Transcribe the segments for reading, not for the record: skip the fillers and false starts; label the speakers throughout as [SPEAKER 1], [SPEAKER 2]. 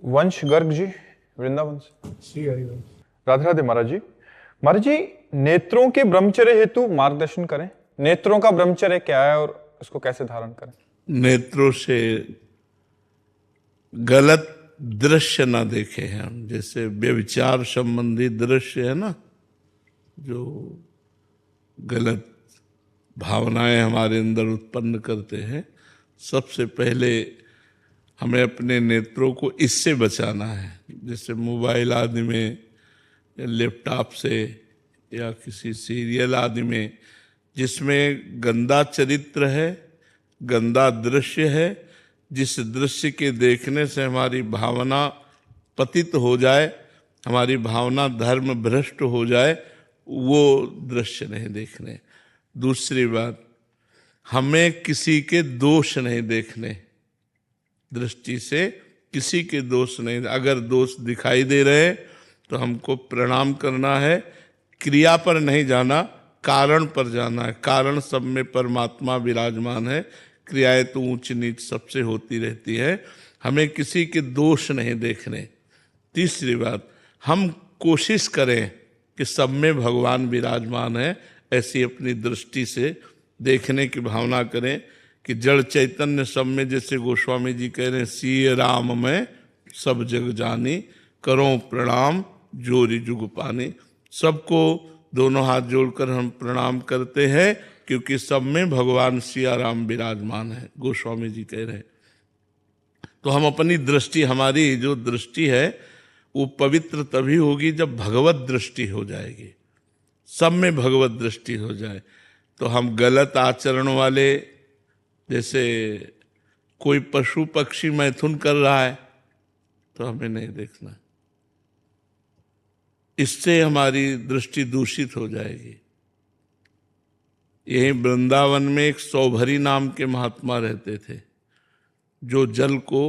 [SPEAKER 1] वंश गर्ग जी वृंदावन से।
[SPEAKER 2] श्री हरिवंश।
[SPEAKER 1] राधे राधे महाराज जी। महाराज जी, नेत्रों के ब्रह्मचर्य हेतु मार्गदर्शन करें। नेत्रों का ब्रह्मचर्य क्या है और उसको कैसे धारण करें?
[SPEAKER 3] नेत्रों से गलत दृश्य ना देखे हैं हम। जैसे व्यभिचार संबंधी दृश्य है ना, जो गलत भावनाएं हमारे अंदर उत्पन्न करते हैं, सबसे पहले हमें अपने नेत्रों को इससे बचाना है। जैसे मोबाइल आदि में या लैपटॉप से या किसी सीरियल आदि में जिसमें गंदा चरित्र है, गंदा दृश्य है, जिस दृश्य के देखने से हमारी भावना पतित हो जाए, हमारी भावना धर्म भ्रष्ट हो जाए, वो दृश्य नहीं देखने। दूसरी बात, हमें किसी के दोष नहीं देखने। दृष्टि से किसी के दोष नहीं, अगर दोष दिखाई दे रहे तो हमको प्रणाम करना है। क्रिया पर नहीं जाना, कारण पर जाना है। कारण सब में परमात्मा विराजमान है, क्रियाएं तो ऊंच नीच सबसे होती रहती है। हमें किसी के दोष नहीं देखने। तीसरी बात, हम कोशिश करें कि सब में भगवान विराजमान है, ऐसी अपनी दृष्टि से देखने की भावना करें कि जड़ चैतन्य सब में, जैसे गोस्वामी जी कह रहे हैं, सिय राम में सब जग जानी, करो प्रणाम जोरी जुग पानी। सबको दोनों हाथ जोड़कर हम प्रणाम करते हैं, क्योंकि सब में भगवान सिया राम विराजमान है, गोस्वामी जी कह रहे हैं। तो हम अपनी दृष्टि, हमारी जो दृष्टि है वो पवित्र तभी होगी जब भगवत दृष्टि हो जाएगी, सब में भगवत दृष्टि हो जाए। तो हम गलत आचरण वाले, जैसे कोई पशु पक्षी मैथुन कर रहा है तो हमें नहीं देखना, इससे हमारी दृष्टि दूषित हो जाएगी। यही वृंदावन में एक सौभरी नाम के महात्मा रहते थे, जो जल को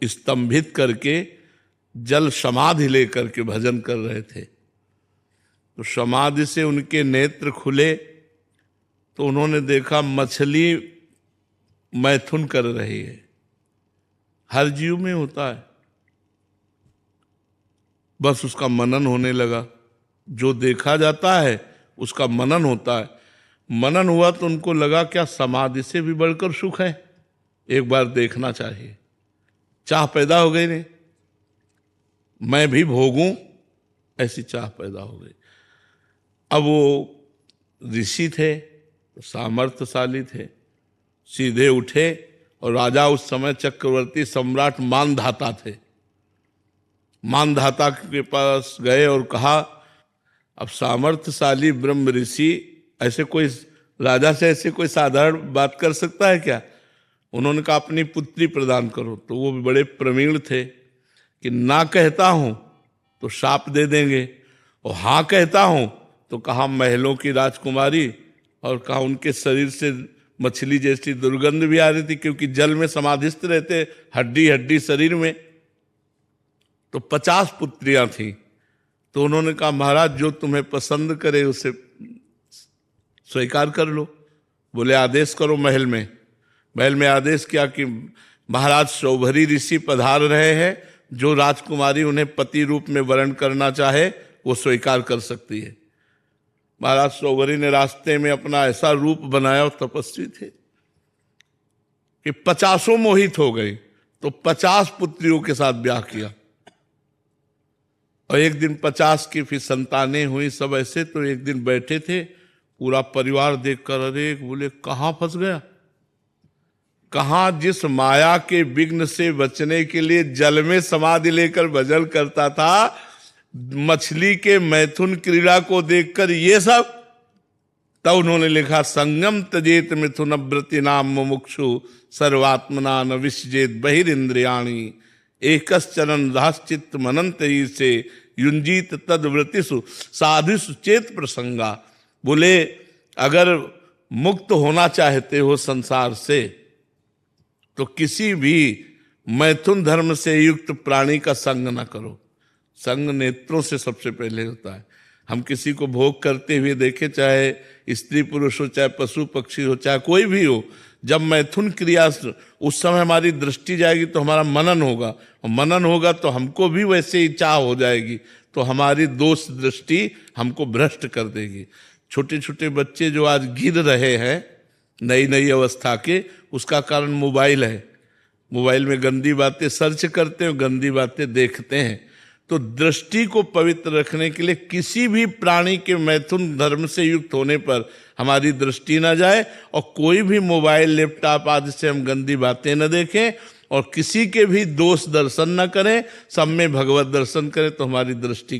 [SPEAKER 3] स्तंभित करके जल समाधि लेकर के भजन कर रहे थे। तो समाधि से उनके नेत्र खुले तो उन्होंने देखा मछली मैथुन कर रही है। हर जीव में होता है, बस उसका मनन होने लगा। जो देखा जाता है उसका मनन होता है। मनन हुआ तो उनको लगा क्या समाधि से भी बढ़कर सुख है, एक बार देखना चाहिए। चाह पैदा हो गई, नहीं मैं भी भोगूं, ऐसी चाह पैदा हो गई। अब वो ऋषि थे, सामर्थ्यशाली थे, सीधे उठे और राजा उस समय चक्रवर्ती सम्राट मानधाता थे। मानधाता के पास गए और कहा, अब सामर्थ्यशाली ब्रह्म ऋषि ऐसे कोई राजा से ऐसे कोई साधारण बात कर सकता है क्या? उन्होंने कहा अपनी पुत्री प्रदान करो। तो वो भी बड़े प्रवीण थे कि ना कहता हूं तो शाप दे देंगे, और हाँ कहता हूं तो कहा महलों की राजकुमारी, और कहा उनके शरीर से मछली जैसी दुर्गंध भी आ रही थी, क्योंकि जल में समाधिस्थ रहते, हड्डी हड्डी शरीर में। तो 50 पुत्रियां थीं। तो उन्होंने कहा महाराज जो तुम्हें पसंद करे उसे स्वीकार कर लो। बोले आदेश करो। महल में आदेश किया कि महाराज सौभरी ऋषि पधार रहे हैं, जो राजकुमारी उन्हें पति रूप में वर्ण करना चाहे वो स्वीकार कर सकती है। महाराज सौभरी ने रास्ते में अपना ऐसा रूप बनाया, और तपस्वी थे, कि 50 मोहित हो गई। तो 50 पुत्रियों के साथ ब्याह किया, और एक दिन 50 की फिर संतानें हुई, सब ऐसे। तो एक दिन बैठे थे, पूरा परिवार देखकर अरे बोले कहाँ फंस गया, कहाँ जिस माया के विघ्न से बचने के लिए जल में समाधि लेकर भजन करता था, मछली के मैथुन क्रीड़ा को देखकर ये सब। तब उन्होंने लिखा, संगम तजेत मिथुन व्रति नाम मुमुक्षु सर्वात्मना न विसजेत बहिरिंद्रियाणी एकश्चरन रहश्चित्त मनंत ही से युंजीत तद्व्रतिषु साधुषु चेत प्रसंगा। बोले अगर मुक्त होना चाहते हो संसार से तो किसी भी मैथुन धर्म से युक्त प्राणी का संग न करो। संग नेत्रों से सबसे पहले होता है। हम किसी को भोग करते हुए देखे, चाहे स्त्री पुरुष हो, चाहे पशु पक्षी हो, चाहे कोई भी हो, जब मैथुन क्रिया उस समय हमारी दृष्टि जाएगी तो हमारा मनन होगा, और मनन होगा तो हमको भी वैसे ही चाह हो जाएगी, तो हमारी दोष दृष्टि हमको भ्रष्ट कर देगी। छोटे छोटे बच्चे जो आज गिर रहे हैं नई नई अवस्था के, उसका कारण मोबाइल है। मोबाइल में गंदी बातें सर्च करते हैं, गंदी बातें देखते हैं। तो दृष्टि को पवित्र रखने के लिए किसी भी प्राणी के मैथुन धर्म से युक्त होने पर हमारी दृष्टि न जाए, और कोई भी मोबाइल लैपटॉप आदि से हम गंदी बातें न देखें, और किसी के भी दोष दर्शन न करें, सब में भगवत दर्शन करें, तो हमारी दृष्टि का